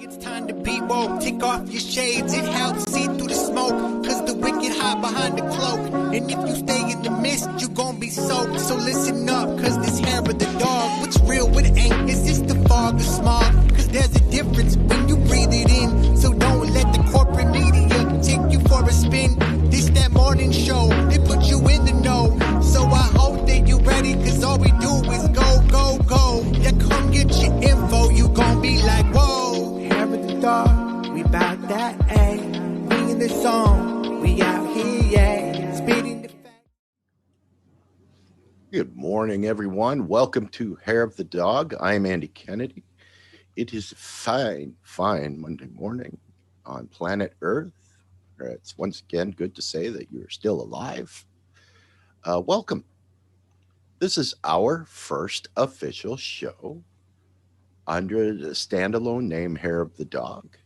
It's time to be woke, take off your shades, it helps see through the smoke, cause the wicked hide behind the cloak, and if you stay in the mist, you gon' be soaked, so listen up, cause this hair of the dog, what's real, what ain't, is this the fog or smog, cause there's a difference when you breathe it in, so don't let the corporate media take you for a spin, this that morning show, they put you in the know, so I hope that you ready, cause all we do is go, go, go, yeah, come get your info, you gon' be like, whoa. Dog, we bout that, ayy. We in the zone, we out here, yeah. Speeding the fact. Good morning, everyone. Welcome to Hair of the Dog. I'm Andy Kennedy. It is fine Monday morning on planet Earth. It's once again good to say that you're still alive. Welcome. This is our first official show under the standalone name Hair of the Dog.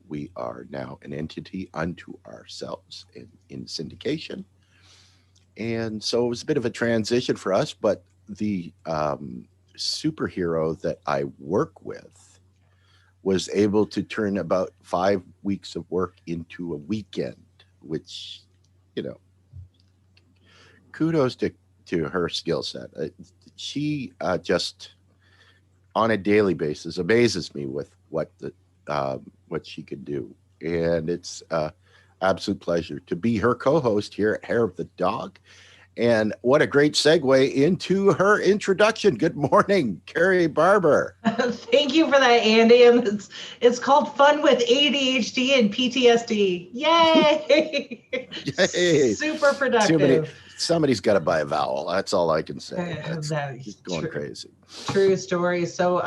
We are now an entity unto ourselves in syndication. And so it was a bit of a transition for us, but the superhero that I work with was able to turn about 5 weeks of work into a weekend, which, you know, kudos to her skill set. She just on a daily basis amazes me with what she could do, and it's absolute pleasure to be her co-host here at Hair of the Dog. And what a great segue into her introduction. Good morning, Carrie Barber. Thank you for that, Andy. And it's called Fun with ADHD and PTSD. Yay! Yay. Super productive. Somebody's got to buy a vowel. That's all I can say. That's just going crazy. True story. So,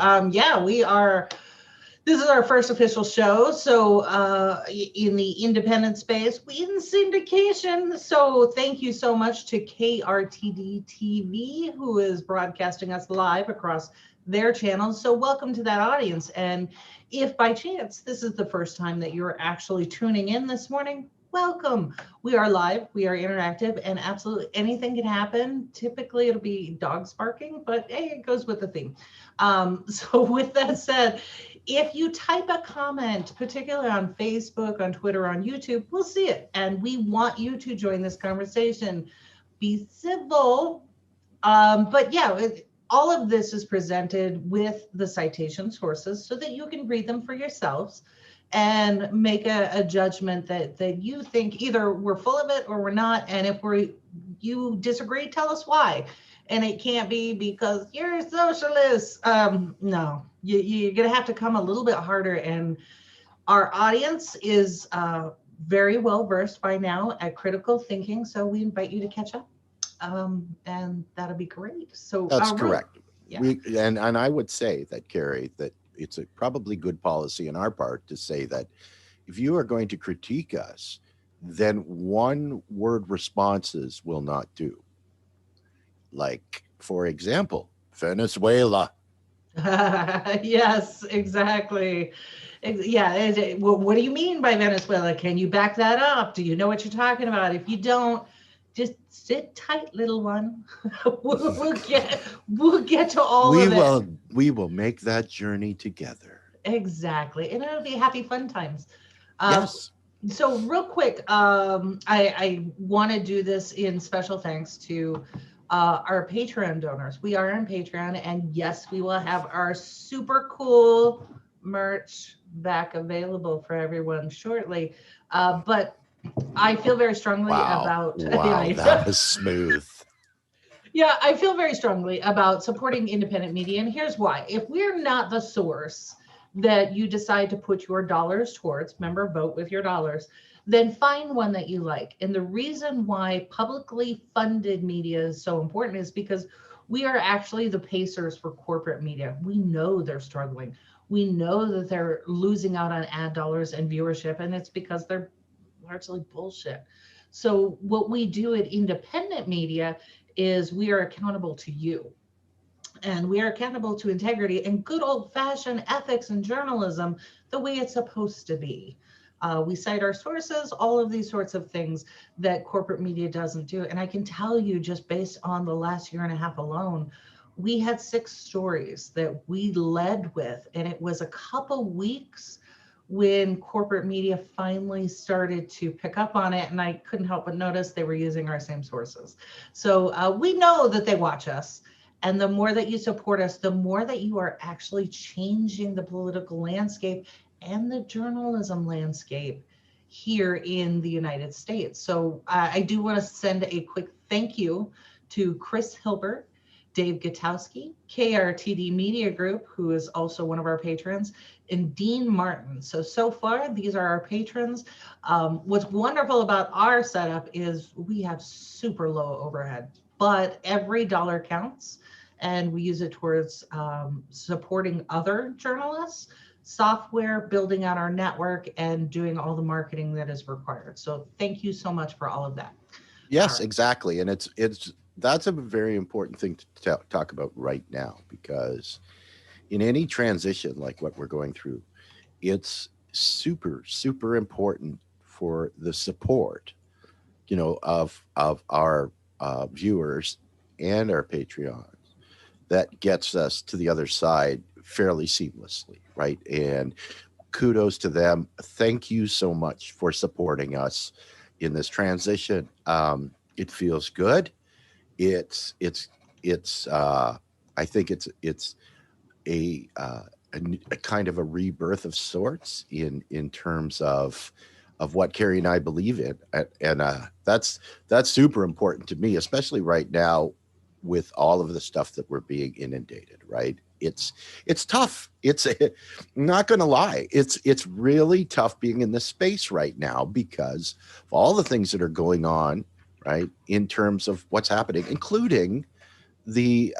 this is our first official show. So, in the independent space, we in syndication. So, thank you so much to KRTD TV, who is broadcasting us live across their channels. So, welcome to that audience. And if by chance this is the first time that you're actually tuning in this morning, welcome. We are live, we are interactive, and absolutely anything can happen. Typically, it'll be dogs barking, but hey, it goes with the theme. So with that said, if you type a comment, particularly on Facebook, on Twitter, on YouTube, we'll see it. And we want you to join this conversation. Be civil. But yeah, all of this is presented with the citation sources so that you can read them for yourselves and make a judgment that you think either we're full of it or we're not. And if you disagree, tell us why. And it can't be because you're a socialist. No, you're going to have to come a little bit harder. And our audience is very well versed by now at critical thinking. So we invite you to catch up. And that'll be great. So that's correct. Yeah. And I would say that, Carrie, that it's a probably good policy on our part to say that if you are going to critique us, then one word responses will not do. Like, for example, Venezuela. Yes, exactly. Yeah. What do you mean by Venezuela? Can you back that up? Do you know what you're talking about? If you don't, just sit tight, little one. We'll get to all of it. We will make that journey together. Exactly, and it'll be happy fun times. Yes. So real quick, I want to do this in special thanks to our Patreon donors. We are on Patreon, and yes, we will have our super cool merch back available for everyone shortly. But I feel very strongly about. Wow, that was smooth. Yeah, I feel very strongly about supporting independent media, and here's why. If we're not the source that you decide to put your dollars towards, remember, vote with your dollars, then find one that you like. And the reason why publicly funded media is so important is because we are actually the pacers for corporate media. We know they're struggling. We know that they're losing out on ad dollars and viewership, and it's because they're largely bullshit. So what we do at independent media is we are accountable to you, and we are accountable to integrity and good old-fashioned ethics and journalism the way it's supposed to be. We cite our sources, all of these sorts of things that corporate media doesn't do. And I can tell you, just based on the last year and a half alone, we had 6 stories that we led with, and it was a couple weeks when corporate media finally started to pick up on it, and I couldn't help but notice they were using our same sources. So we know that they watch us, and the more that you support us, the more that you are actually changing the political landscape and the journalism landscape here in the United States. So I do want to send a quick thank you to Chris Hilbert, Dave Gutowski, KRTD Media Group, who is also one of our patrons, and Dean Martin. So far, these are our patrons. What's wonderful about our setup is we have super low overhead, but every dollar counts, and we use it towards supporting other journalists, software, building out our network, and doing all the marketing that is required. So thank you so much for all of that. Yes, exactly. And that's a very important thing to talk about right now, because in any transition like what we're going through, it's super, super important for the support, of our viewers and our Patreons that gets us to the other side fairly seamlessly, right? And kudos to them. Thank you so much for supporting us in this transition. It feels good. It's I think it's a kind of a rebirth of sorts in terms of what Carrie and I believe in, and that's super important to me, especially right now with all of the stuff that we're being inundated. Right? It's tough. I'm not going to lie. It's really tough being in this space right now because of all the things that are going on, right? In terms of what's happening, including the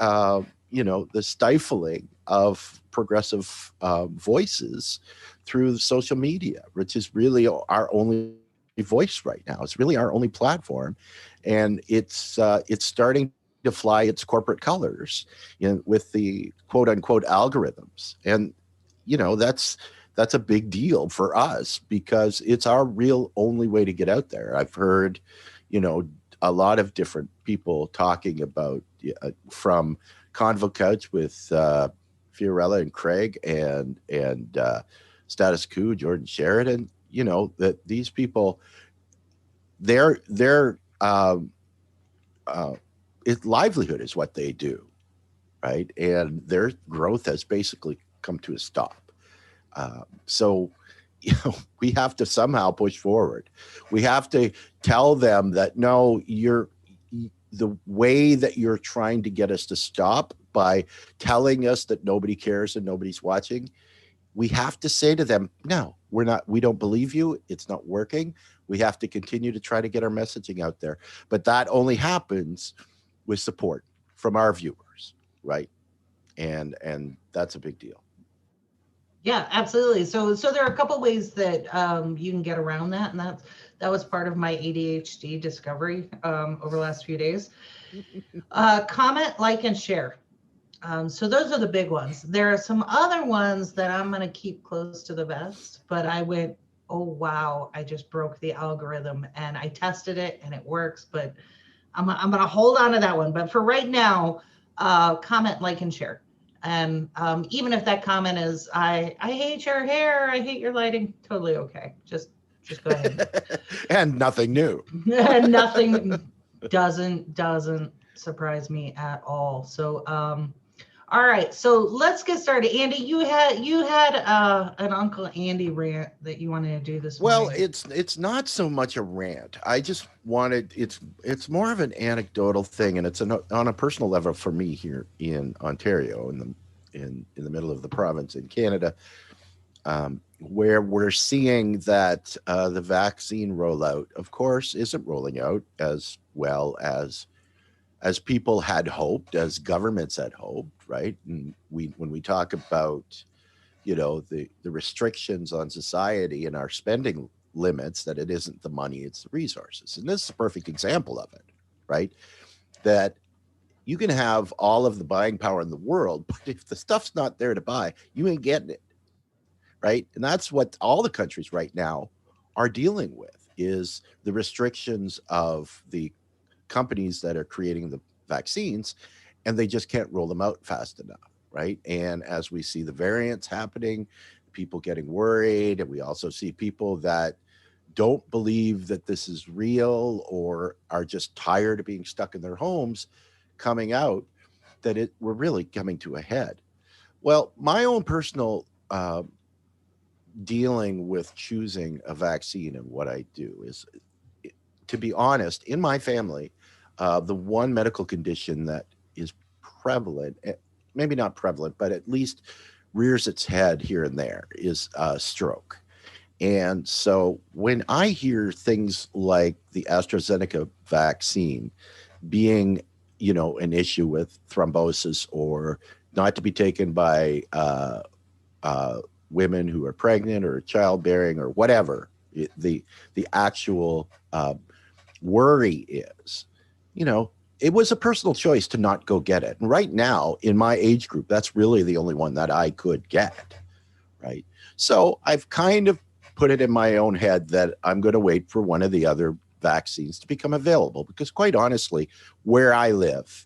the stifling of progressive voices through social media, which is really our only voice right now. It's really our only platform, and it's starting to fly its corporate colors with the quote unquote algorithms, and that's a big deal for us because it's our real only way to get out there. I've heard a lot of different people talking about from Convo Couch with Fiorella and Craig and Status Quo, Jordan Sheridan, that these people, their livelihood is what they do, right? And their growth has basically come to a stop. So we have to somehow push forward. We have to tell them that, no, the way that you're trying to get us to stop by telling us that nobody cares and nobody's watching, we have to say to them, no, we don't believe you. It's not working. We have to continue to try to get our messaging out there. But that only happens with support from our viewers, right? And that's a big deal. Yeah, absolutely. So there are a couple ways that you can get around that, and that was part of my ADHD discovery over the last few days. Comment, like, and share. So those are the big ones. There are some other ones that I'm going to keep close to the vest, but I went, oh wow, I just broke the algorithm, and I tested it and it works, but I'm going to hold on to that one. But for right now, comment, like, and share. And even if that comment is, I hate your hair, I hate your lighting, totally okay. Just go ahead. And nothing new. Nothing doesn't surprise me at all. So all right, so let's get started. Andy, you had an Uncle Andy rant that you wanted to do this morning. Well, it's not so much a rant. I just wanted it's more of an anecdotal thing, and it's on a personal level for me here in Ontario, in the middle of the province in Canada, where we're seeing that the vaccine rollout, of course, isn't rolling out as well as people had hoped, as governments had hoped, right? And when we talk about, the restrictions on society and our spending limits, that it isn't the money, it's the resources. And this is a perfect example of it, right? That you can have all of the buying power in the world, but if the stuff's not there to buy, you ain't getting it, right? And that's what all the countries right now are dealing with, is the restrictions of the companies that are creating the vaccines and they just can't roll them out fast enough, right? And as we see the variants happening, people getting worried, and we also see people that don't believe that this is real or are just tired of being stuck in their homes coming out, that we're really coming to a head. Well, my own personal dealing with choosing a vaccine and what I do is, to be honest, in my family, the one medical condition that is prevalent, maybe not prevalent, but at least rears its head here and there, is stroke. And so when I hear things like the AstraZeneca vaccine being, an issue with thrombosis, or not to be taken by women who are pregnant or childbearing or whatever, the actual worry is, it was a personal choice to not go get it. And right now, in my age group, that's really the only one that I could get, right? So I've kind of put it in my own head that I'm going to wait for one of the other vaccines to become available, because quite honestly, where I live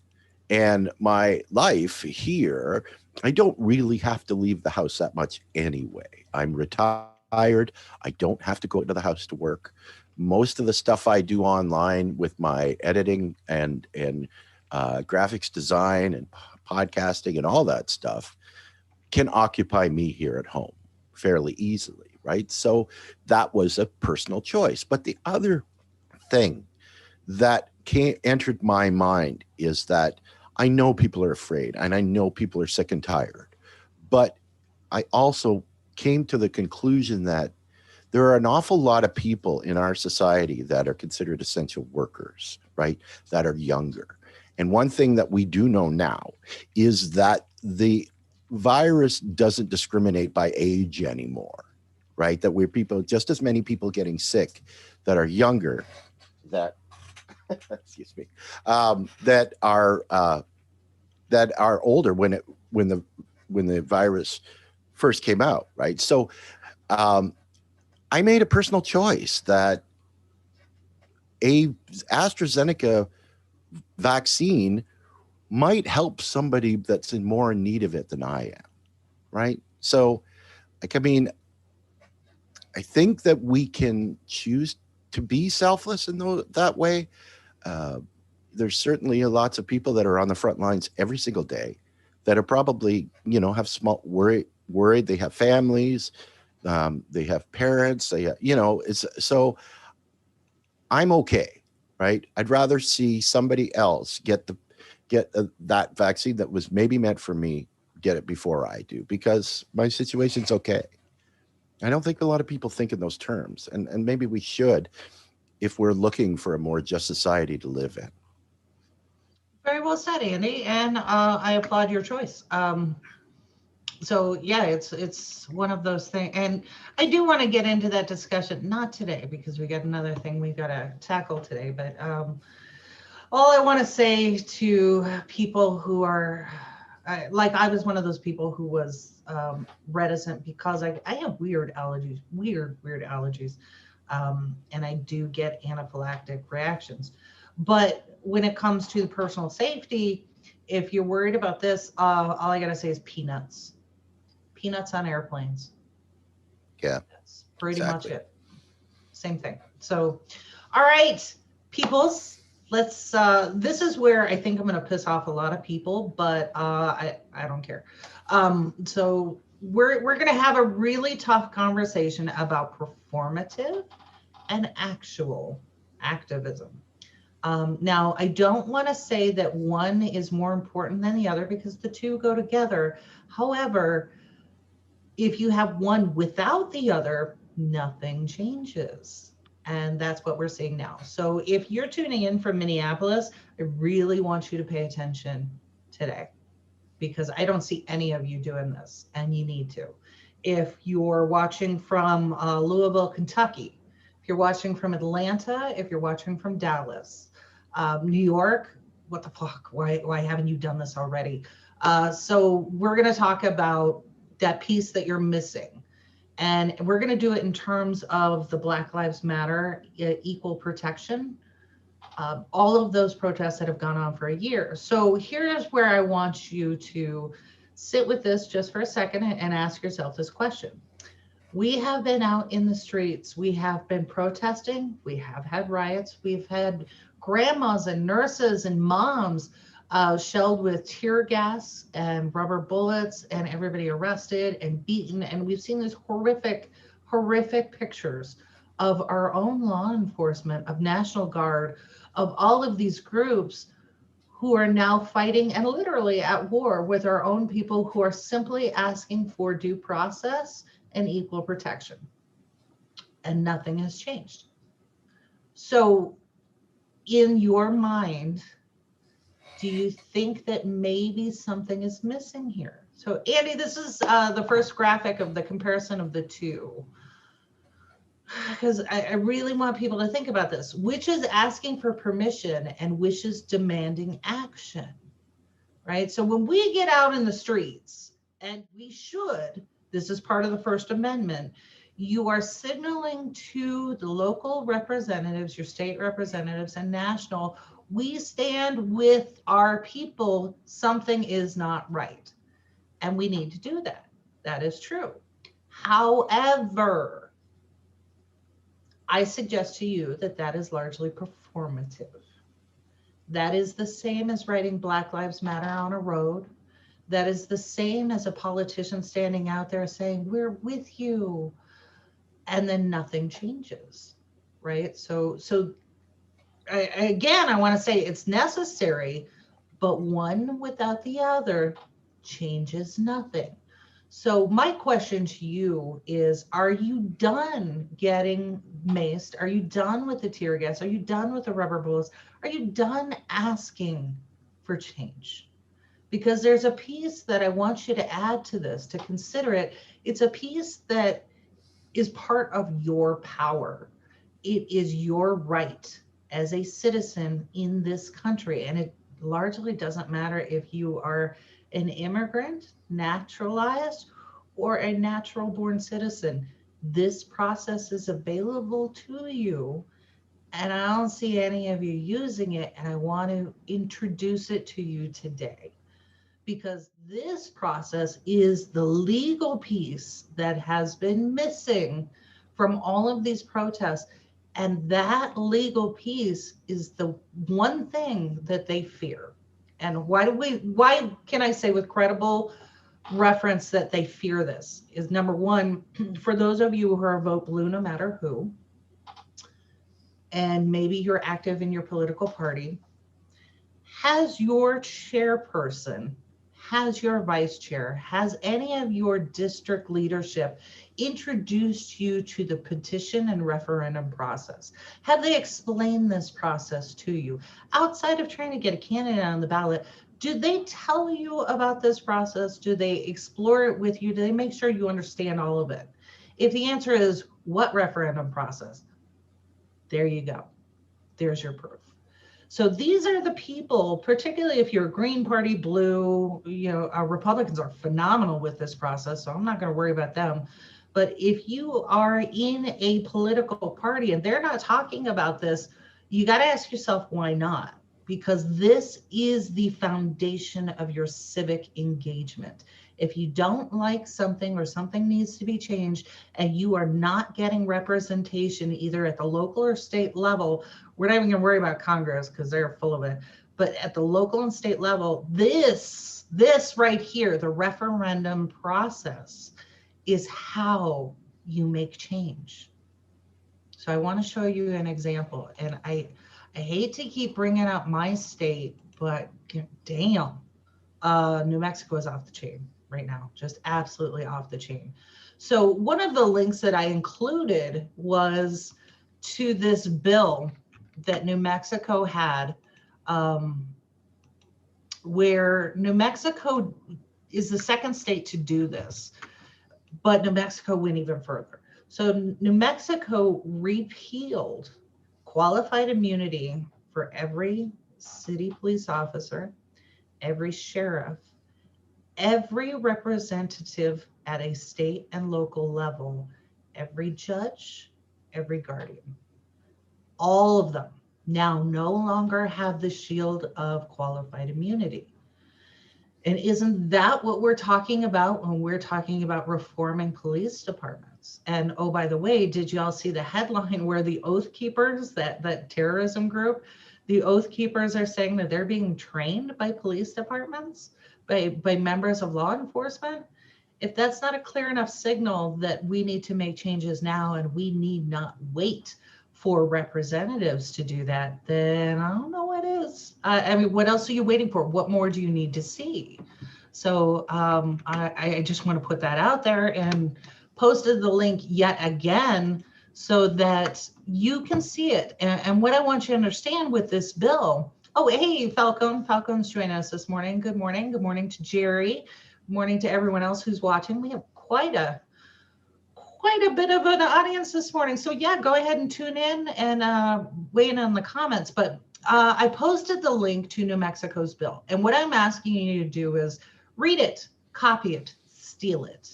and my life here, I don't really have to leave the house that much anyway. I'm retired. I don't have to go into the house to work. Most of the stuff I do online with my editing and graphics design and podcasting and all that stuff can occupy me here at home fairly easily, right? So that was a personal choice. But the other thing that entered my mind is that I know people are afraid, and I know people are sick and tired, but I also came to the conclusion that there are an awful lot of people in our society that are considered essential workers, right? That are younger. And one thing that we do know now is that the virus doesn't discriminate by age anymore, right? That we're just as many people getting sick that are younger, that excuse me, that are older when the virus first came out, right? So I made a personal choice that a AstraZeneca vaccine might help somebody that's more in need of it than I am, right? So, I think that we can choose to be selfless in that way. There's certainly lots of people that are on the front lines every single day that are probably, have small worried. They have families, they have parents. So I'm okay, right? I'd rather see somebody else get that vaccine that was maybe meant for me, get it before I do, because my situation's okay. I don't think a lot of people think in those terms, and maybe we should, if we're looking for a more just society to live in. Very well said, Andy, and I applaud your choice. So yeah, it's one of those things, and I do want to get into that discussion, not today because we got another thing we've got to tackle today, but all I want to say to people who are, I was one of those people who was reticent because I have weird allergies, weird allergies, and I do get anaphylactic reactions. But when it comes to personal safety, if you're worried about this, all I got to say is peanuts on airplanes. Yeah, That's pretty much it. Same thing. So, all right, peoples, let's, this is where I think I'm going to piss off a lot of people, but I don't care. So we're going to have a really tough conversation about performative and actual activism. Now, I don't want to say that one is more important than the other because the two go together. However, if you have one without the other, nothing changes. And that's what we're seeing now. So if you're tuning in from Minneapolis, I really want you to pay attention today because I don't see any of you doing this, and you need to. If you're watching from Louisville, Kentucky, if you're watching from Atlanta, if you're watching from Dallas, New York, what the fuck? Why haven't you done this already? So we're going to talk about that piece that you're missing. And we're going to do it in terms of the Black Lives Matter equal protection all of those protests that have gone on for a year. So here's where I want you to sit with this just for a second and ask yourself this question. We have been out in the streets. We have been protesting. We have had riots. We've had grandmas and nurses and moms shelled with tear gas and rubber bullets and everybody arrested and beaten. And we've seen these horrific, horrific pictures of our own law enforcement, of National Guard, of all of these groups who are now fighting and literally at war with our own people who are simply asking for due process and equal protection. And nothing has changed. So in your mind, do you think that maybe something is missing here? So Andy, this is the first graphic of the comparison of the two. Because I really want people to think about this. Which is asking for permission and which is demanding action, right? So when we get out in the streets, and we should, this is part of the First Amendment, you are signaling to the local representatives, your state representatives and national, we stand with our people, something is not right. And we need to do that. That is true. However, I suggest to you that that is largely performative. That is the same as writing Black Lives Matter on a road. That is the same as a politician standing out there saying, we're with you, and then nothing changes, right? So again, I want to say it's necessary, but one without the other changes nothing. So my question to you is, are you done getting maced? Are you done with the tear gas? Are you done with the rubber bullets? Are you done asking for change? Because there's a piece that I want you to add to this, to consider it. It's a piece that is part of your power. It is your right as a citizen in this country. And it largely doesn't matter if you are an immigrant, naturalized, or a natural born citizen. This process is available to you, and I don't see any of you using it, and I want to introduce it to you today. Because this process is the legal piece that has been missing from all of these protests. And that legal piece is the one thing that they fear. And why can I say with credible reference that they fear this is, number one, for those of you who are vote blue no matter who, and maybe you're active in your political party, has your chairperson, has your vice chair, has any of your district leadership introduced you to the petition and referendum process? Have they explained this process to you? Outside of trying to get a candidate on the ballot, do they tell you about this process? Do they explore it with you? Do they make sure you understand all of it? If the answer is, what referendum process? There you go. There's your proof. So these are the people, particularly if you're Green Party, blue, our Republicans are phenomenal with this process, so I'm not going to worry about them. But if you are in a political party and they're not talking about this, you got to ask yourself, why not? Because this is the foundation of your civic engagement. If you don't like something or something needs to be changed and you are not getting representation either at the local or state level, we're not even going to worry about Congress because they're full of it. But at the local and state level, this right here, the referendum process, is how you make change. So I want to show you an example. And I hate to keep bringing up my state, but damn, New Mexico is off the chain right now, just absolutely off the chain. So one of the links that I included was to this bill that New Mexico had, where New Mexico is the second state to do this, but New Mexico went even further. So New Mexico repealed qualified immunity for every city police officer, every sheriff, every representative at a state and local level, every judge, every guardian, all of them. now no longer have the shield of qualified immunity. And isn't that what we're talking about when we're talking about reforming police departments? And oh, by the way, did you all see the headline where the Oath Keepers, that terrorism group, the Oath Keepers are saying that they're being trained by police departments, by members of law enforcement? If that's not a clear enough signal that we need to make changes now and we need not wait for representatives to do that, then I don't know what is. I mean, what else are you waiting for? What more do you need to see? So I just want to put that out there and posted the link yet again so that you can see it. And what I want you to understand with this bill, oh, hey, Falcon's joining us this morning. Good morning. Good morning to Jerry. Good morning to everyone else who's watching. We have quite a bit of an audience this morning. So yeah, go ahead and tune in and weigh in on the comments. But I posted the link to New Mexico's bill. And what I'm asking you to do is read it, copy it, steal it.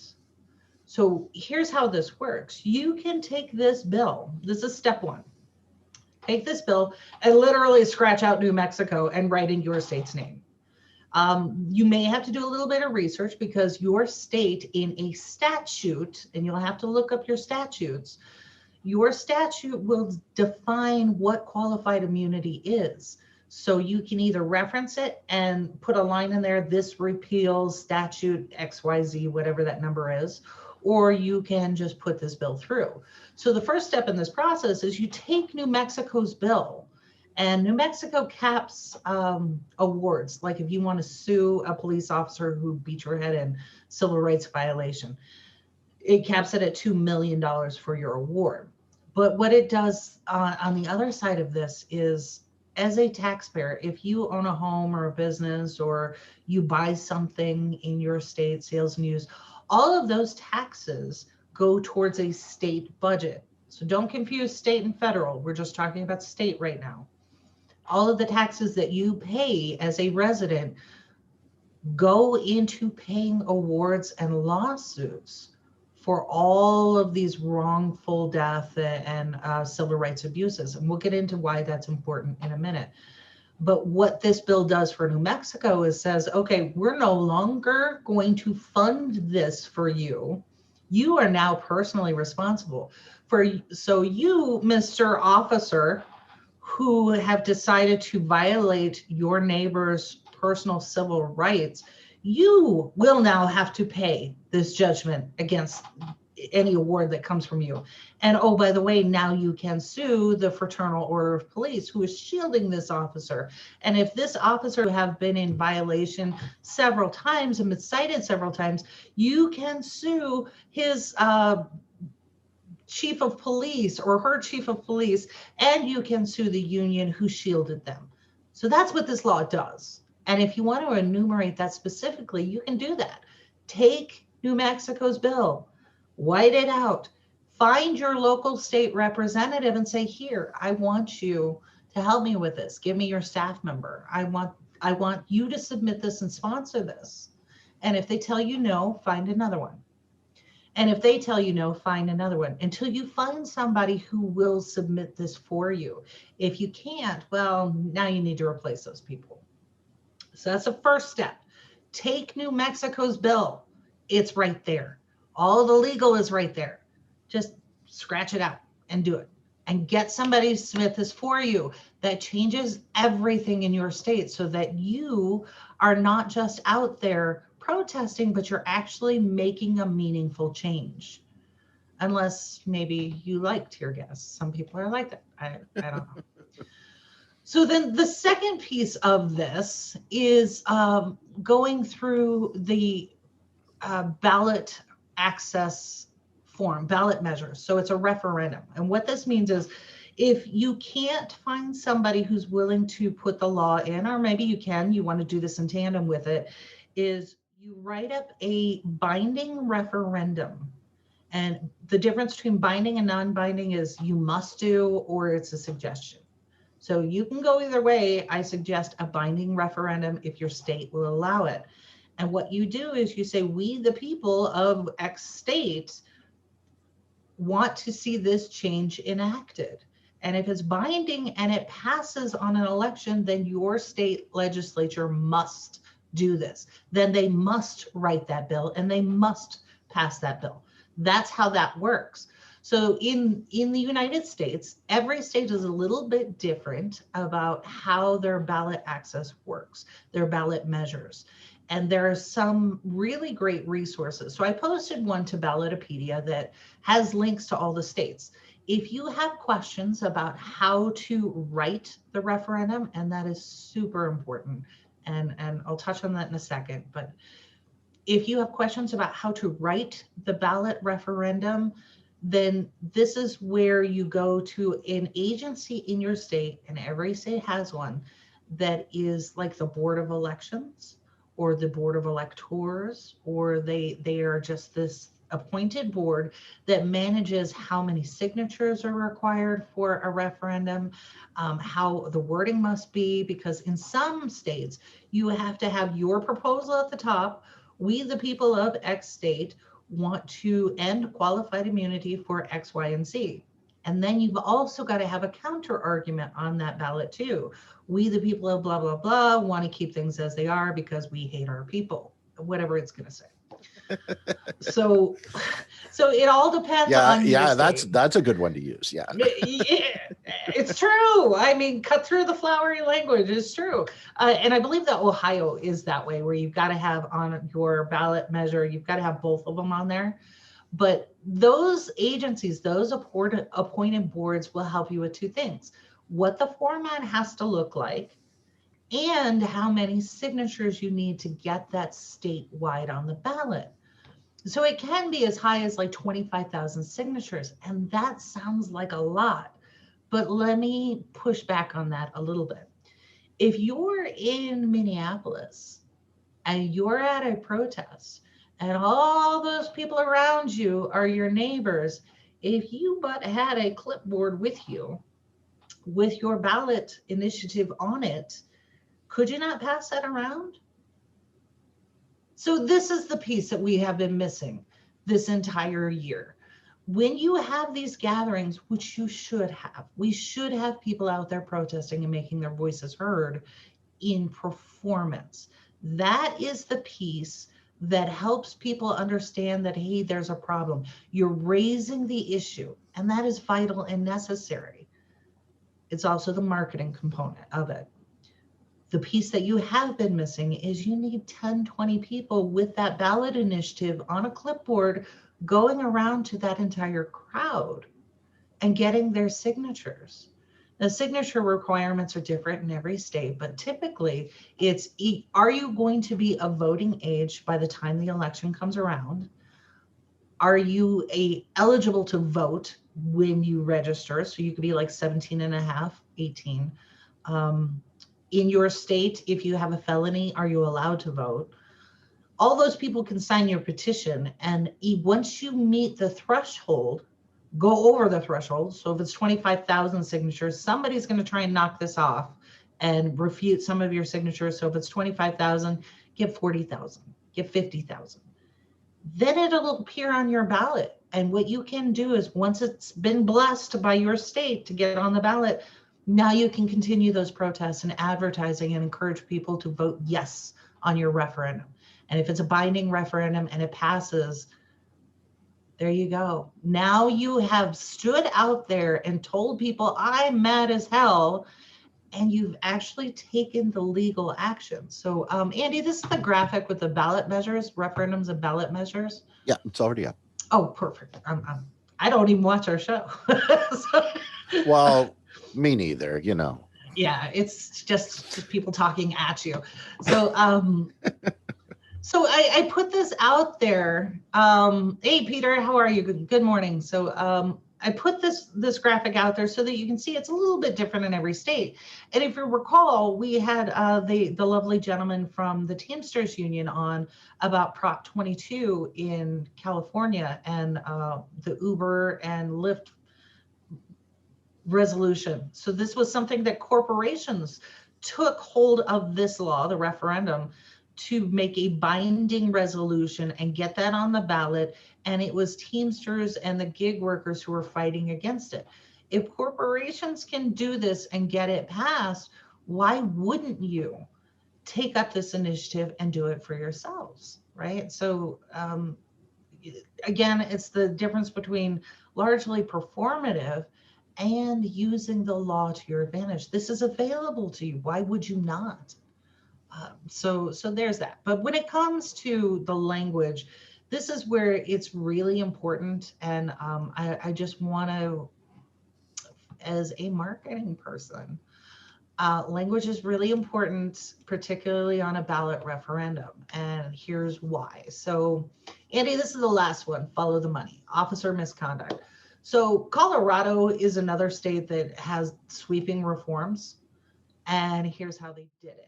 So here's how this works. You can take this bill. This is step one. Take this bill and literally scratch out New Mexico and write in your state's name. You may have to do a little bit of research because your state in a statute, and you'll have to look up your statutes, your statute will define what qualified immunity is. So you can either reference it and put a line in there, this repeals statute XYZ, whatever that number is, or you can just put this bill through. So the first step in this process is you take New Mexico's bill. And New Mexico caps awards, like if you want to sue a police officer who beat your head in civil rights violation, it caps it at $2 million for your award. But what it does on the other side of this is, as a taxpayer, if you own a home or a business or you buy something in your state, sales and use, all of those taxes go towards a state budget. So don't confuse state and federal. We're just talking about state right now. All of the taxes that you pay as a resident go into paying awards and lawsuits for all of these wrongful death and civil rights abuses. And we'll get into why that's important in a minute. But what this bill does for New Mexico is says, okay, we're no longer going to fund this for you. You are now personally responsible for, so you, Mr. Officer, who have decided to violate your neighbor's personal civil rights, you will now have to pay this judgment against any award that comes from you. And oh, by the way, now you can sue the Fraternal Order of Police who is shielding this officer. And if this officer have been in violation several times and been cited several times, you can sue his chief of police or her chief of police, and you can sue the union who shielded them. So that's what this law does. And if you want to enumerate that specifically, you can do that. Take New Mexico's bill, white it out, find your local state representative and say, here, I want you to help me with this. Give me your staff member. I want you to submit this and sponsor this. And if they tell you no, find another one. And if they tell you no, find another one until you find somebody who will submit this for you. If you can't, well, now you need to replace those people. So that's the first step. Take New Mexico's bill. It's right there. All the legal is right there. Just scratch it out and do it. And get somebody to submit this for you. That changes everything in your state so that you are not just out there protesting, but you're actually making a meaningful change. Unless maybe you like tear gas. Some people are like that. I don't know. So then the second piece of this is going through the ballot access form, ballot measures. So it's a referendum. And what this means is if you can't find somebody who's willing to put the law in, or maybe you can, you want to do this in tandem with it, is you write up a binding referendum. And the difference between binding and non-binding is you must do, or it's a suggestion. So you can go either way. I suggest a binding referendum if your state will allow it. And what you do is you say, we, the people of X state, want to see this change enacted. And if it's binding and it passes on an election, then your state legislature must do this. Then they must write that bill and they must pass that bill. That's how that works. So in the United States, every state is a little bit different about how their ballot access works, their ballot measures. And there are some really great resources. So I posted one to Ballotopedia that has links to all the states. If you have questions about how to write the referendum, and that is super important, and I'll touch on that in a second, but if you have questions about how to write the ballot referendum, then this is where you go to an agency in your state, and every state has one, that is like the Board of Elections or the Board of Electors, or they are just this appointed board that manages how many signatures are required for a referendum, how the wording must be, because in some states you have to have your proposal at the top. We, the people of X state, want to end qualified immunity for X, Y, and Z. And then you've also got to have a counter argument on that ballot too. We, the people of blah, blah, blah, want to keep things as they are because we hate our people, whatever it's going to say. So it all depends on your state. That's a good one to use. Yeah. It's true. I mean, cut through the flowery language. It's true. And I believe that Ohio is that way, where you've got to have on your ballot measure, you've got to have both of them on there. But those agencies, those appointed boards will help you with two things: what the format has to look like, and how many signatures you need to get that statewide on the ballot. So it can be as high as like 25,000 signatures, and that sounds like a lot. But let me push back on that a little bit. If you're in Minneapolis and you're at a protest and all those people around you are your neighbors, if you but had a clipboard with you with your ballot initiative on it, could you not pass that around? So this is the piece that we have been missing this entire year. When you have these gatherings, which you should have, we should have people out there protesting and making their voices heard in performance. That is the piece that helps people understand that, hey, there's a problem. You're raising the issue, and that is vital and necessary. It's also the marketing component of it. The piece that you have been missing is you need 10, 20 people with that ballot initiative on a clipboard going around to that entire crowd and getting their signatures. The signature requirements are different in every state, but typically it's, are you going to be of voting age by the time the election comes around? Are you eligible to vote when you register? So you could be like 17 and a half, 18. In your state, if you have a felony, are you allowed to vote? All those people can sign your petition, and once you meet the threshold, go over the threshold. So if it's 25,000 signatures, somebody's going to try and knock this off and refute some of your signatures. So if it's 25,000, get 40,000, get 50,000. Then it'll appear on your ballot. And what you can do is, once it's been blessed by your state to get on the ballot, now you can continue those protests and advertising and encourage people to vote yes on your referendum. And if it's a binding referendum and it passes, there you go. Now you have stood out there and told people, I'm mad as hell, and you've actually taken the legal action. So Andy, this is the graphic with the ballot measures, referendums and ballot measures. Yeah, it's already up. Oh, perfect. I don't even watch our show. Well, me neither, you know. Yeah, it's just people talking at you. So so I put this out there. Hey Peter, how are you? Good morning. So I put this graphic out there so that you can see it's a little bit different in every state. And if you recall, we had the lovely gentleman from the Teamsters Union on about Prop 22 in California and the Uber and Lyft resolution. So this was something that corporations took hold of, this law, the referendum, to make a binding resolution and get that on the ballot. And it was Teamsters and the gig workers who were fighting against it. If corporations can do this and get it passed, why wouldn't you take up this initiative and do it for yourselves, right? So again, it's the difference between largely performative and using the law to your advantage. This is available to you. Why would you not? So there's that. But when it comes to the language, this is where it's really important. And I just want to, as a marketing person, language is really important, particularly on a ballot referendum. And here's why. So, Andy, this is the last one, follow the money, officer misconduct. So Colorado is another state that has sweeping reforms. And here's how they did it.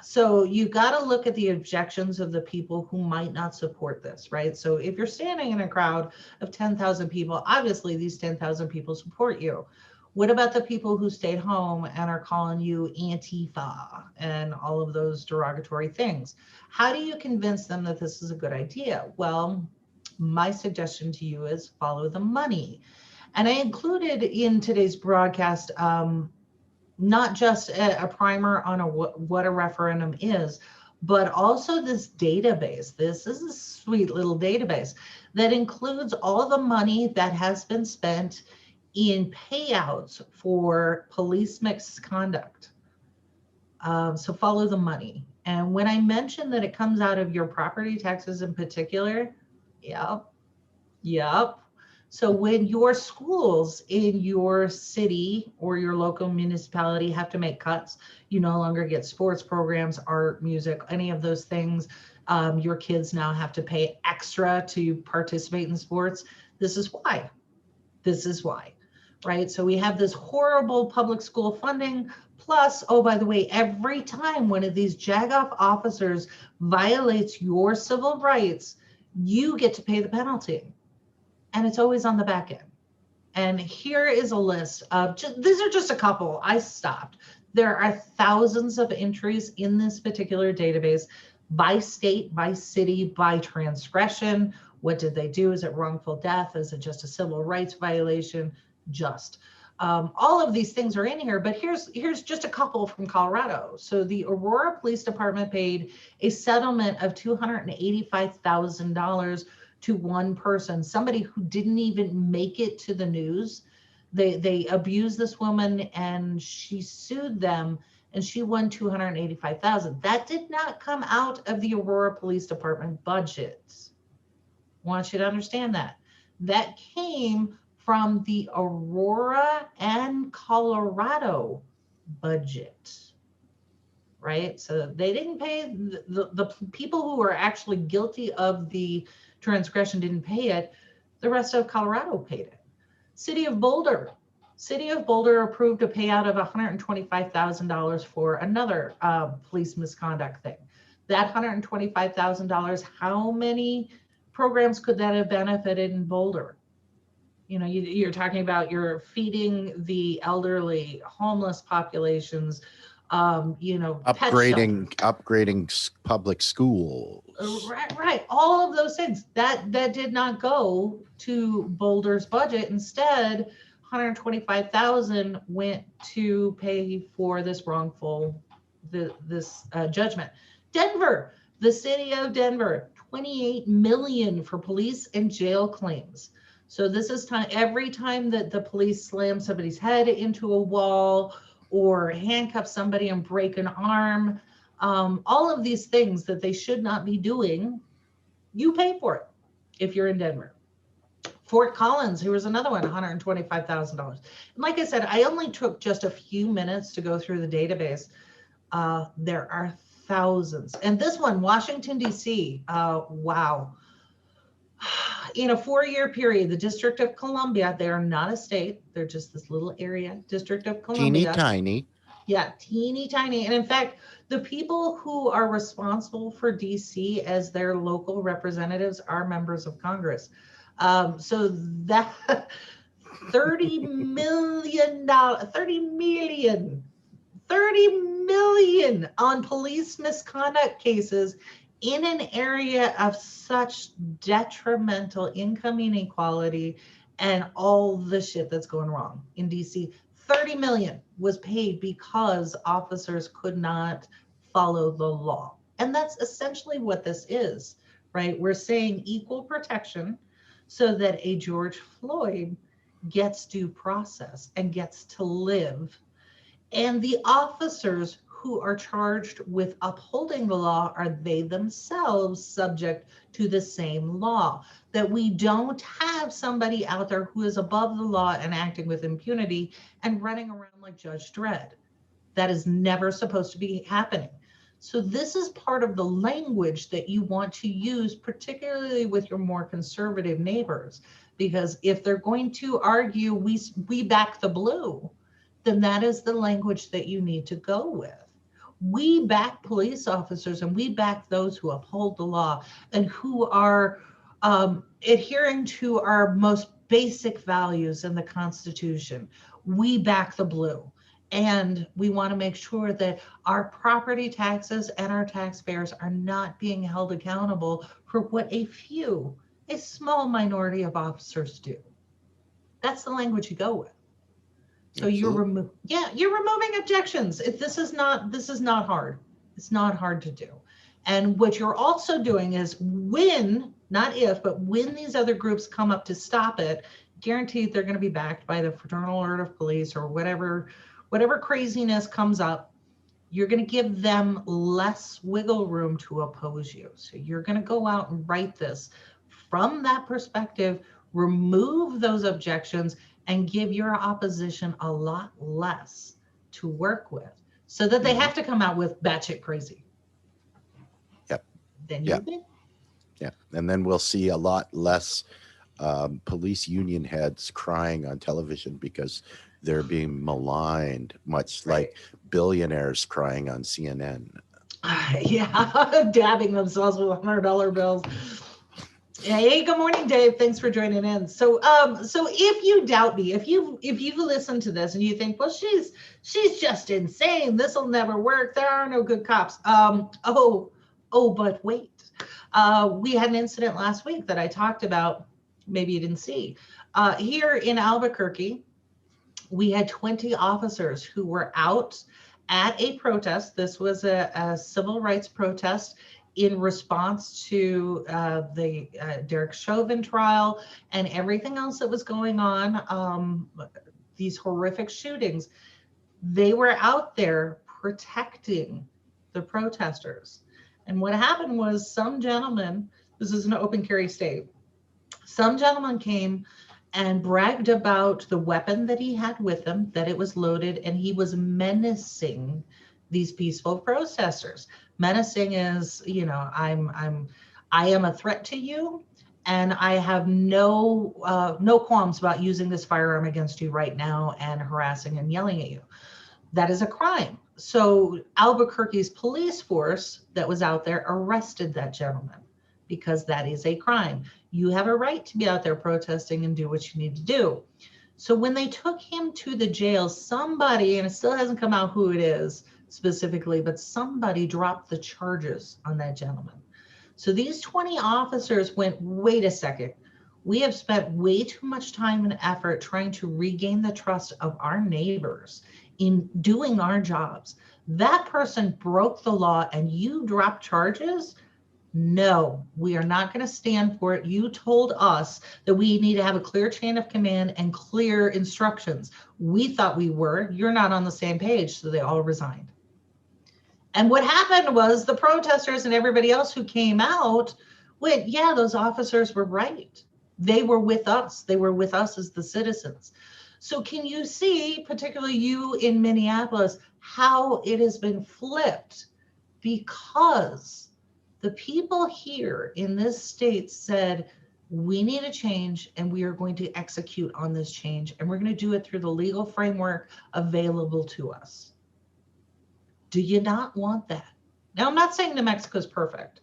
So you got to look at the objections of the people who might not support this, right? So if you're standing in a crowd of 10,000 people, obviously these 10,000 people support you. What about the people who stayed home and are calling you Antifa and all of those derogatory things? How do you convince them that this is a good idea? Well, my suggestion to you is follow the money. And I included in today's broadcast not just a primer on what a referendum is, but also this database. This is a sweet little database that includes all the money that has been spent in payouts for police misconduct. So follow the money. And when I mentioned that it comes out of your property taxes in particular, yep. So when your schools in your city or your local municipality have to make cuts, you no longer get sports programs, art, music, any of those things. Your kids now have to pay extra to participate in sports. This is why. This is why, right? So we have this horrible public school funding. Plus, oh, by the way, every time one of these jagoff officers violates your civil rights, you get to pay the penalty. And it's always on the back end. And here is a list of, these are just a couple. I stopped. There are thousands of entries in this particular database by state, by city, by transgression. What did they do? Is it wrongful death? Is it just a civil rights violation? Just. All of these things are in here, but here's just a couple from Colorado. So the Aurora Police Department paid a settlement of $285,000 to one person, somebody who didn't even make it to the news. They abused this woman and she sued them and she won $285,000. That did not come out of the Aurora Police Department budget. I want you to understand that. That came from the Aurora and Colorado budget, right? So they didn't pay, the people who were actually guilty of the transgression didn't pay it. The rest of Colorado paid it. City of Boulder approved a payout of $125,000 for another police misconduct thing. That $125,000, how many programs could that have benefited in Boulder? You know, you're talking about you're feeding the elderly, homeless populations, upgrading public schools. Right. All of those things that did not go to Boulder's budget. Instead, $125,000 went to pay for this wrongful judgment. Denver, the city of Denver, $28 million for police and jail claims. So this is every time that the police slam somebody's head into a wall or handcuff somebody and break an arm, all of these things that they should not be doing, you pay for it if you're in Denver. Fort Collins, here was another one, $125,000. And like I said, I only took just a few minutes to go through the database. There are thousands. And this one, Washington, D.C., wow. In a 4-year period, the District of Columbia, they are not a state. They're just this little area, District of Columbia. Teeny tiny. Yeah, teeny tiny. And in fact, the people who are responsible for DC as their local representatives are members of Congress. So that $30 million on police misconduct cases in an area of such detrimental income inequality and all the shit that's going wrong in DC. 30 million was paid because officers could not follow the law. And that's essentially what this is, right? We're saying equal protection so that a George Floyd gets due process and gets to live. And the officers who are charged with upholding the law are they themselves subject to the same law. That we don't have somebody out there who is above the law and acting with impunity and running around like Judge Dredd. That is never supposed to be happening. So this is part of the language that you want to use, particularly with your more conservative neighbors, because if they're going to argue, we back the blue, then that is the language that you need to go with. We back police officers and we back those who uphold the law and who are adhering to our most basic values in the Constitution. We back the blue. And we want to make sure that our property taxes and our taxpayers are not being held accountable for what a small minority of officers do. That's the language you go with. So you're removing objections. This is not hard. It's not hard to do. And what you're also doing is when these other groups come up to stop it, guaranteed they're going to be backed by the Fraternal Order of Police or whatever craziness comes up, you're going to give them less wiggle room to oppose you. So you're going to go out and write this from that perspective, remove those objections, and give your opposition a lot less to work with so that they have to come out with batshit crazy. Yep. Then you did. Yeah. And then we'll see a lot less police union heads crying on television because they're being maligned, much like billionaires crying on CNN. Yeah, dabbing themselves with $100 bills. Hey, good morning, Dave. Thanks for joining in. So if you doubt me, if you've listened to this and you think, well, she's just insane, this will never work, there are no good cops. But wait. We had an incident last week that I talked about, maybe you didn't see. Here in Albuquerque, we had 20 officers who were out at a protest. This was a civil rights protest in response to the Derek Chauvin trial and everything else that was going on, these horrific shootings. They were out there protecting the protesters. And what happened was some gentleman, this is an open carry state, some gentleman came and bragged about the weapon that he had with him, that it was loaded, and he was menacing these peaceful protesters. Menacing is, I am a threat to you, and I have no qualms about using this firearm against you right now and harassing and yelling at you. That is a crime. So Albuquerque's police force that was out there arrested that gentleman because that is a crime. You have a right to be out there protesting and do what you need to do. So when they took him to the jail, somebody, and it still hasn't come out who it is specifically, but somebody dropped the charges on that gentleman. So these 20 officers went, wait a second, we have spent way too much time and effort trying to regain the trust of our neighbors in doing our jobs. That person broke the law and you dropped charges? No, we are not going to stand for it. You told us that we need to have a clear chain of command and clear instructions. We thought we were. You're not on the same page, so they all resigned. And what happened was the protesters and everybody else who came out went, yeah, those officers were right. They were with us. They were with us as the citizens. So can you see, particularly you in Minneapolis, how it has been flipped? Because the people here in this state said, we need a change and we are going to execute on this change. And we're going to do it through the legal framework available to us. Do you not want that? Now, I'm not saying New Mexico is perfect,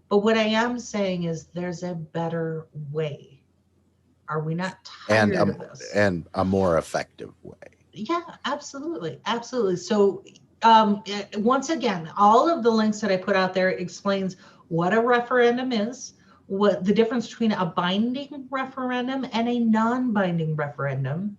but what I am saying is there's a better way. Are we not tired of this? And a more effective way. Yeah, absolutely. Absolutely. So once again, all of the links that I put out there explains what a referendum is, what the difference between a binding referendum and a non-binding referendum,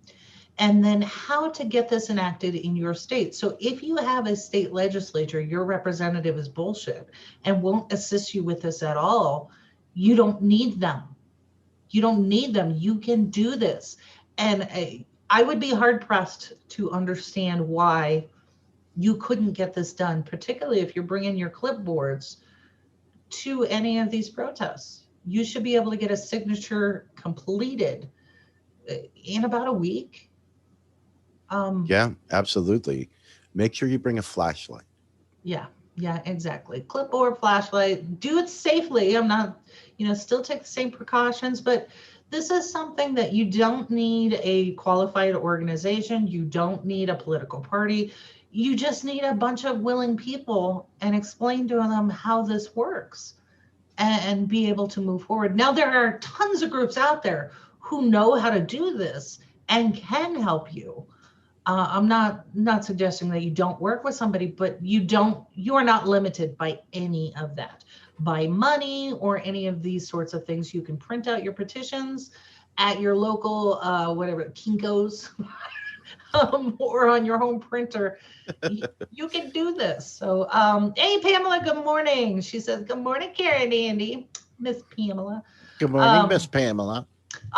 and then how to get this enacted in your state. So if you have a state legislature, your representative is bullshit and won't assist you with this at all, you don't need them. You don't need them. You can do this. And I would be hard pressed to understand why you couldn't get this done, particularly if you're bringing your clipboards to any of these protests. You should be able to get a signature completed in about a week. Yeah, absolutely. Make sure you bring a flashlight. Yeah, exactly. Clipboard, flashlight, do it safely. I'm not, still take the same precautions, but this is something that you don't need a qualified organization. You don't need a political party. You just need a bunch of willing people and explain to them how this works and be able to move forward. Now, there are tons of groups out there who know how to do this and can help you. I'm not suggesting that you don't work with somebody, but you are not limited by any of that, by money or any of these sorts of things. You can print out your petitions at your local, whatever, Kinko's, or on your home printer. You can do this. So, hey, Pamela, good morning. She says, good morning, Karen, Andy, Miss Pamela. Good morning, Miss Pamela.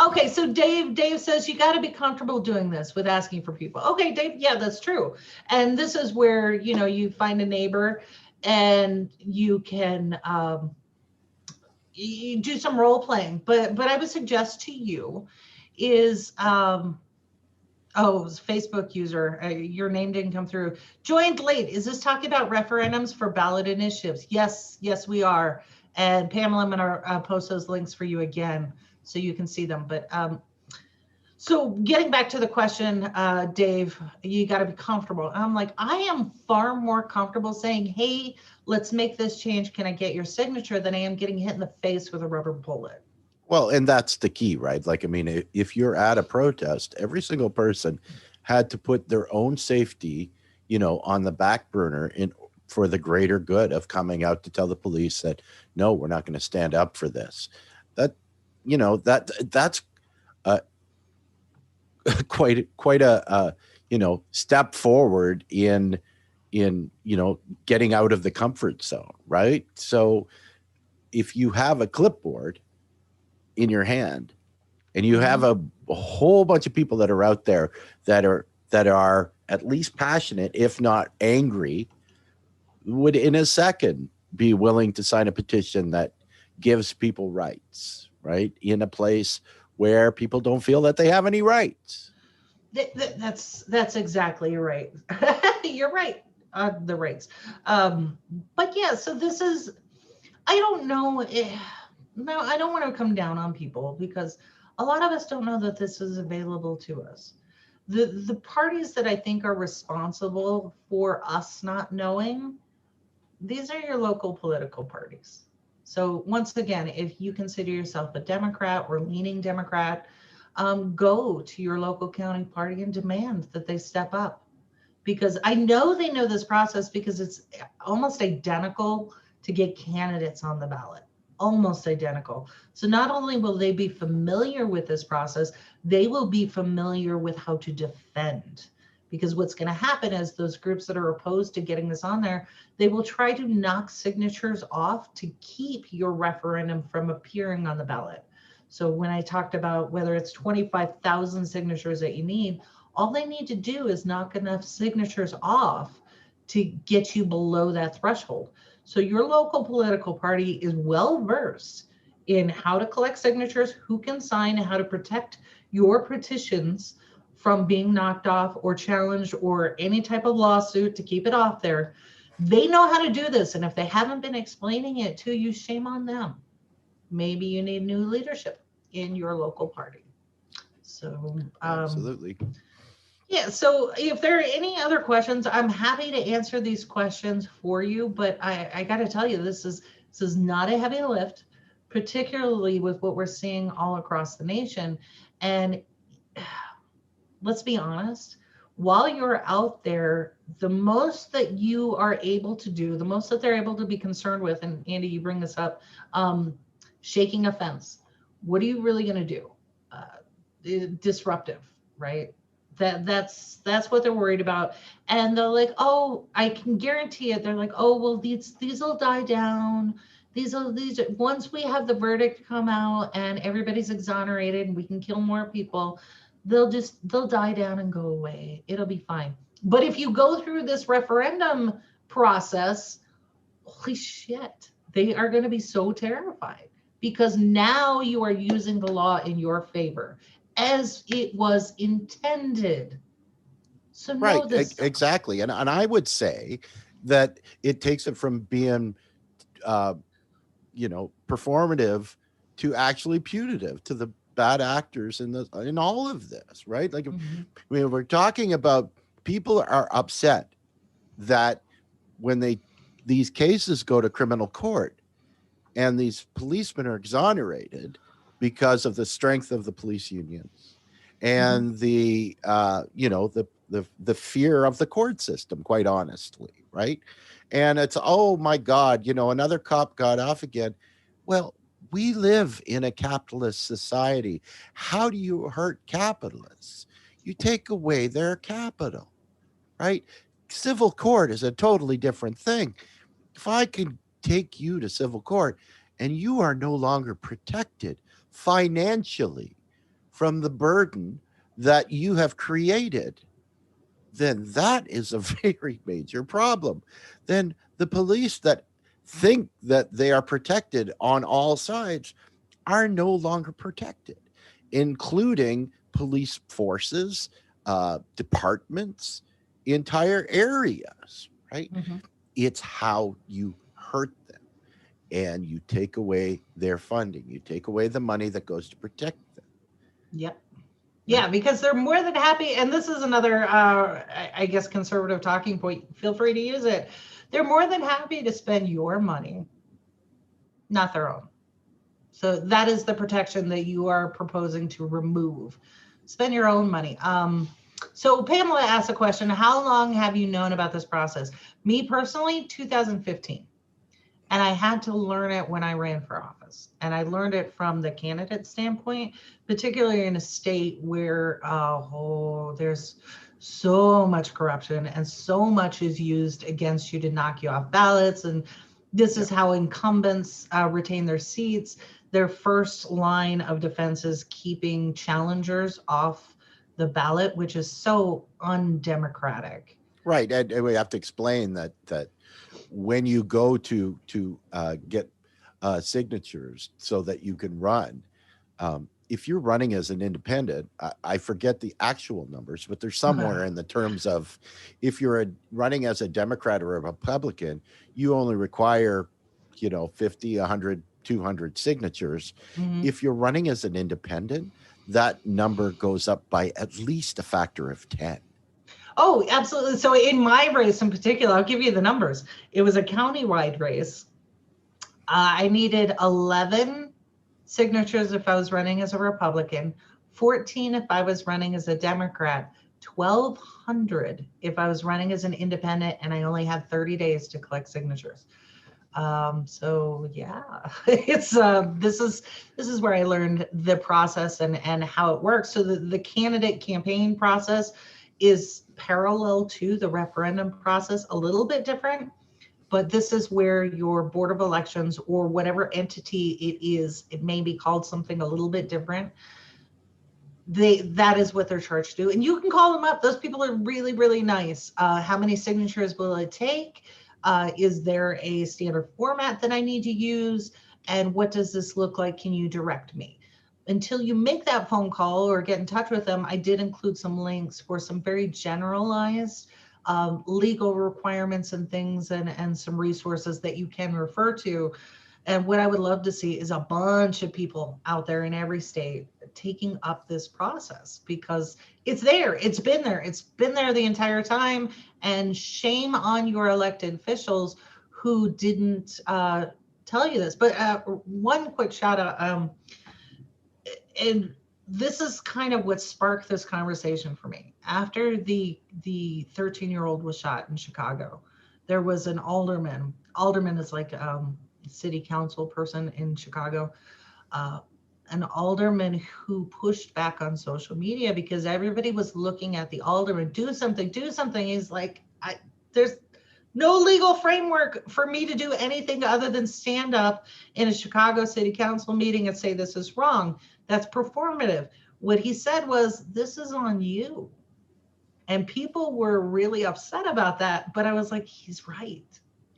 Okay, so Dave says you got to be comfortable doing this with asking for people. Okay, Dave, yeah, that's true. And this is where, you find a neighbor and you can you do some role playing. But I would suggest to you is Facebook user, your name didn't come through. Joined late. Is this talking about referendums for ballot initiatives? Yes, we are. And Pamela, I'm going to post those links for you again, so you can see them. But so getting back to the question, Dave, you got to be comfortable. I'm like, I am far more comfortable saying, hey, let's make this change. Can I get your signature? Than I am getting hit in the face with a rubber bullet. Well, and that's the key, right? Like, I mean, if you're at a protest, every single person had to put their own safety, on the back burner for the greater good of coming out to tell the police that, no, we're not going to stand up for this. That's quite a step forward in getting out of the comfort zone, right? So if you have a clipboard in your hand and you have a whole bunch of people that are out there that are at least passionate, if not angry, would in a second be willing to sign a petition that gives people rights, right? In a place where people don't feel that they have any rights. That's exactly right. You're right. The rights. But yeah, so this is, I don't know. No, I don't want to come down on people because a lot of us don't know that this is available to us. The parties that I think are responsible for us not knowing, these are your local political parties. So once again, if you consider yourself a Democrat or leaning Democrat, go to your local county party and demand that they step up. Because I know they know this process because it's almost identical to get candidates on the ballot. Almost identical. So not only will they be familiar with this process, they will be familiar with how to defend. Because what's going to happen is those groups that are opposed to getting this on there, they will try to knock signatures off to keep your referendum from appearing on the ballot. So when I talked about whether it's 25,000 signatures that you need, all they need to do is knock enough signatures off to get you below that threshold. So your local political party is well versed in how to collect signatures, who can sign, and how to protect your petitions from being knocked off or challenged or any type of lawsuit to keep it off there. They know how to do this. And if they haven't been explaining it to you, shame on them. Maybe you need new leadership in your local party. So absolutely. Yeah, so if there are any other questions, I'm happy to answer these questions for you, but I got to tell you, this is not a heavy lift, particularly with what we're seeing all across the nation. And let's be honest, while you're out there, the most that you are able to do, the most that they're able to be concerned with, and Andy, you bring this up, shaking a fence. What are you really going to do? Disruptive, right? That's what they're worried about. And they're like, oh, I can guarantee it. They're like, oh, well, these will die down. These once we have the verdict come out and everybody's exonerated and we can kill more people, they'll die down and go away. It'll be fine. But if you go through this referendum process, holy shit, they are going to be so terrified, because now you are using the law in your favor as it was intended. So Right, this exactly. And I would say that it takes it from being, performative to actually punitive to the bad actors in all of this, right? Like, Mhm. I mean, we're talking about people are upset that when these cases go to criminal court and these policemen are exonerated because of the strength of the police unions and the fear of the court system, quite honestly, right? And it's, oh my God, another cop got off again. Well, we live in a capitalist society. How do you hurt capitalists? You take away their capital, right? Civil court is a totally different thing. If I can take you to civil court and you are no longer protected financially from the burden that you have created, then that is a very major problem. Then the police that think that they are protected on all sides are no longer protected, including police forces, departments, entire areas, right? Mhm. It's how you hurt them and you take away their funding. You take away the money that goes to protect them. Yep. Right? Yeah, because they're more than happy. And this is another, I guess, conservative talking point. Feel free to use it. They're more than happy to spend your money, not their own. So that is the protection that you are proposing to remove. Spend your own money. So Pamela asked a question: how long have you known about this process? Me personally, 2015. And I had to learn it when I ran for office. And I learned it from the candidate standpoint, particularly in a state where there's so much corruption and so much is used against you to knock you off ballots. And this is how incumbents retain their seats. Their first line of defense is keeping challengers off the ballot, which is so undemocratic. Right. And we have to explain that when you go to get signatures so that you can run, if you're running as an independent, I forget the actual numbers, but there's somewhere in the terms of, if you're running as a Democrat or a Republican, you only require, 50, 100, 200 signatures. Mhm. If you're running as an independent, that number goes up by at least a factor of 10. Oh, absolutely. So in my race in particular, I'll give you the numbers. It was a countywide race. I needed 11 signatures if I was running as a Republican, 14 if I was running as a Democrat, 1,200 if I was running as an independent, and I only had 30 days to collect signatures. So yeah, it's this is where I learned the process and how it works. So the candidate campaign process is parallel to the referendum process, a little bit different, but this is where your Board of Elections, or whatever entity it is, it may be called something a little bit different. That is what they're charged to do. And you can call them up. Those people are really, really nice. How many signatures will it take? Is there a standard format that I need to use? And what does this look like? Can you direct me? Until you make that phone call or get in touch with them, I did include some links for some very generalized legal requirements and things, and some resources that you can refer to. And what I would love to see is a bunch of people out there in every state taking up this process, because it's there. It's been there. It's been there the entire time. And shame on your elected officials who didn't tell you this. But one quick shout out. And this is kind of what sparked this conversation for me. After the 13-year-old was shot in Chicago, there was an alderman. Alderman is like city council person in Chicago, an alderman who pushed back on social media because everybody was looking at the alderman, do something, do something. He's like, there's no legal framework for me to do anything other than stand up in a Chicago city council meeting and say this is wrong. That's performative. What he said was, this is on you. And people were really upset about that, but I was like, he's right.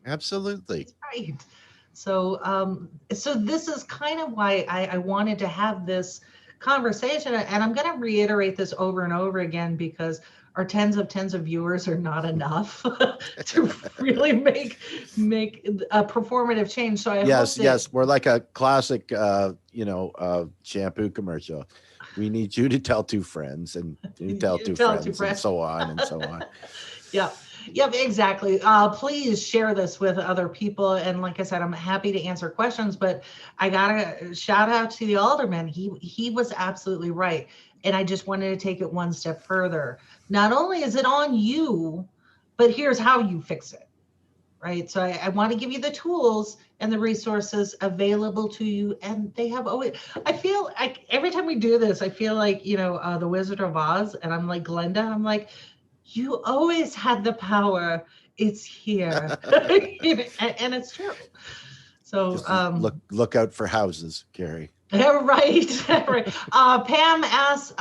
Absolutely. He's right. So so this is kind of why I wanted to have this conversation, and I'm going to reiterate this over and over again because our tens of viewers are not enough to really make a performative change. So I hope that, yes, we're like a classic, shampoo commercial. We need you to tell two friends, and you tell two friends, and so on and so on. Yep, exactly. Please share this with other people. And like I said, I'm happy to answer questions, but I gotta shout out to the alderman. He was absolutely right. And I just wanted to take it one step further. Not only is it on you, but here's how you fix it. Right. So I want to give you the tools and the resources available to you. And they have always, I feel like every time we do this, I feel like, the Wizard of Oz, and I'm like, Glenda, I'm like, you always had the power. It's here. And it's true. So just look out for houses, Carrie. Right. Right. Pam asks,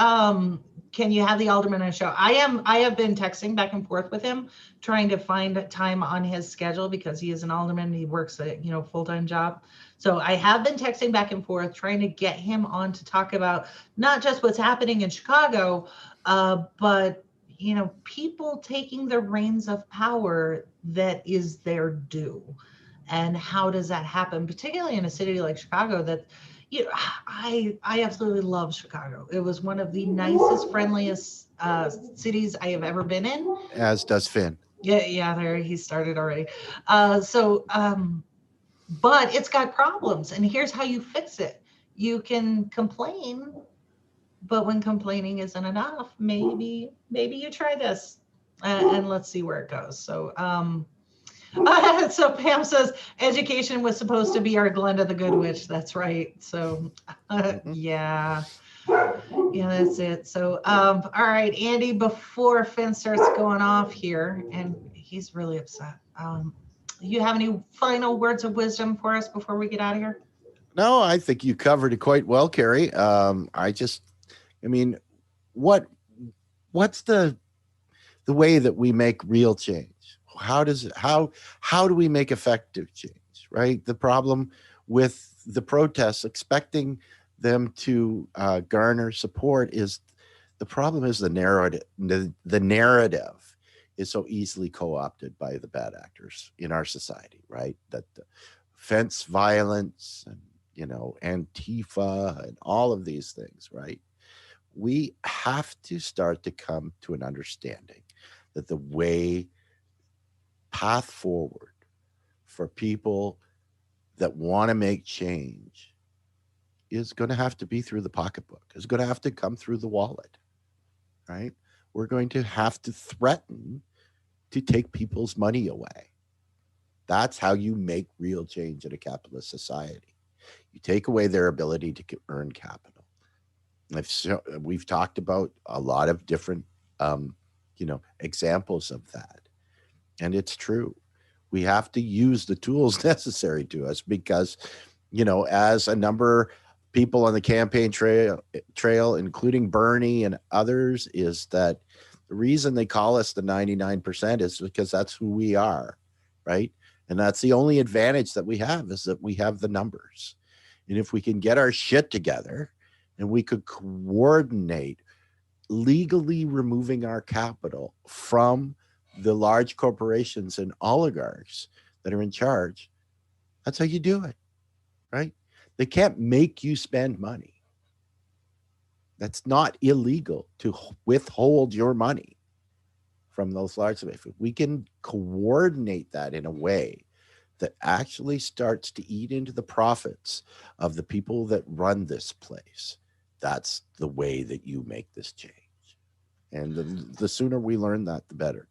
can you have the alderman on a show? I have been texting back and forth with him, trying to find time on his schedule because he is an alderman. He works a full-time job. So I have been texting back and forth, trying to get him on to talk about not just what's happening in Chicago, but people taking the reins of power that is their due. And how does that happen, particularly in a city like Chicago that, I absolutely love Chicago. It was one of the nicest, friendliest cities I have ever been in. As does Finn. Yeah, there he started already. But it's got problems, and here's how you fix it. You can complain, but when complaining isn't enough, maybe you try this, and let's see where it goes. So so Pam says education was supposed to be our Glenda the Good Witch. That's right. So yeah, that's it. So all right, Andy, before Finn starts going off here, and he's really upset, you have any final words of wisdom for us before we get out of here? No, I think you covered it quite well, Carrie. What's the way that we make real change? How do we make effective change, right? The problem with the protests, expecting them to garner support, is the narrative. The narrative is so easily co-opted by the bad actors in our society, right? That the fence violence and Antifa and all of these things, right? We have to start to come to an understanding that the path forward for people that want to make change is going to have to be through the pocketbook. It's going to have to come through the wallet, right? We're going to have to threaten to take people's money away. That's how you make real change in a capitalist society. You take away their ability to earn capital. We've talked about a lot of different, examples of that. And it's true. We have to use the tools necessary to us because, as a number of people on the campaign trail, including Bernie and others, is that the reason they call us the 99% is because that's who we are, right? And that's the only advantage that we have, is that we have the numbers. And if we can get our shit together and we could coordinate legally removing our capital from the large corporations and oligarchs that are in charge, that's how you do it, right? They can't make you spend money. That's not illegal to withhold your money from those large. If we can coordinate that in a way that actually starts to eat into the profits of the people that run this place, that's the way that you make this change. And the sooner we learn that, the better.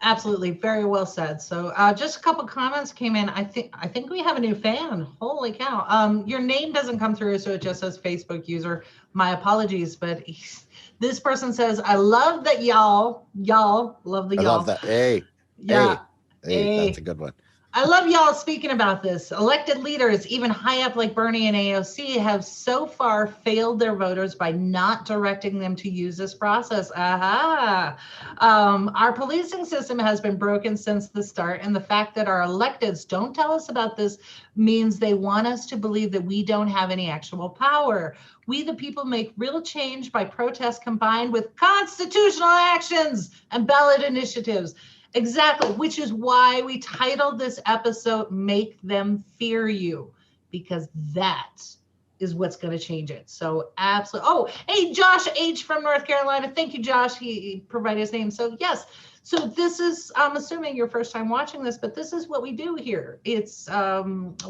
Absolutely, very well said. So, just a couple comments came in. I think we have a new fan. Holy cow! Your name doesn't come through, so it just says Facebook user. My apologies, but this person says, "I love that y'all love the I y'all." love that. Hey, Yeah. hey, that's a good one. I love y'all speaking about this. Elected leaders, even high up like Bernie and AOC, have so far failed their voters by not directing them to use this process. Aha. Our policing system has been broken since the start, and the fact that our electeds don't tell us about this means they want us to believe that we don't have any actual power. We, the people, make real change by protest combined with constitutional actions and ballot initiatives. Exactly, which is why we titled this episode Make Them Fear You, because that is what's going to change it. So absolutely. Oh, hey, Josh H. from North Carolina. Thank you, Josh. He provided his name. So yes, so this is, I'm assuming your first time watching this, but this is what we do here. It's,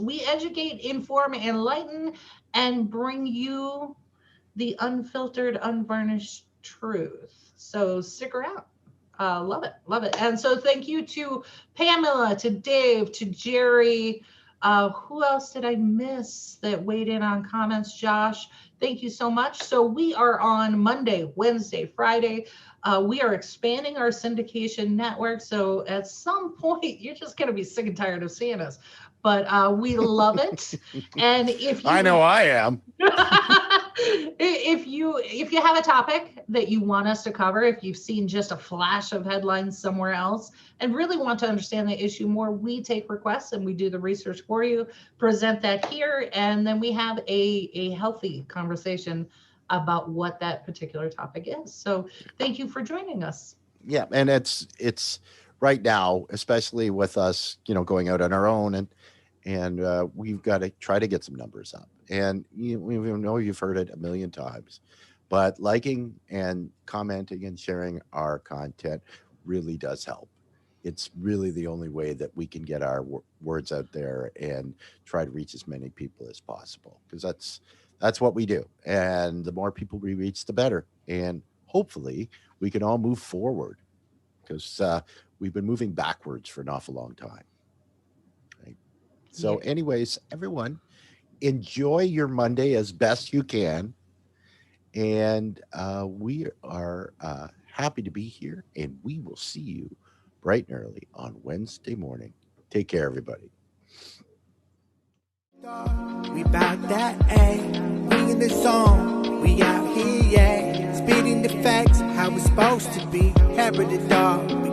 we educate, inform, enlighten, and bring you the unfiltered, unvarnished truth. So stick around. Love it. Love it. And so thank you to Pamela, to Dave, to Jerry. Who else did I miss that weighed in on comments? Josh, thank you so much. So we are on Monday, Wednesday, Friday. We are expanding our syndication network. So at some point, you're just going to be sick and tired of seeing us. But we love it. And if you, I know I am. if you have a topic that you want us to cover, if you've seen just a flash of headlines somewhere else and really want to understand the issue more, we take requests and we do the research for you, present that here, and then we have a healthy conversation about what that particular topic is. So thank you for joining us. Yeah, and it's right now, especially with us, going out on our own, and we've got to try to get some numbers up. And we know you've heard it a million times, but liking and commenting and sharing our content really does help. It's really the only way that we can get our words out there and try to reach as many people as possible, because that's what we do. And the more people we reach, the better. And hopefully we can all move forward, because we've been moving backwards for an awful long time. Right? So anyways, everyone, enjoy your Monday as best you can. And we are happy to be here, and we will see you bright and early on Wednesday morning. Take care, everybody. We bout that, ayy. We in the zone, we out here, yeah. Spitting the facts, how it's supposed to be. Hair of the dog.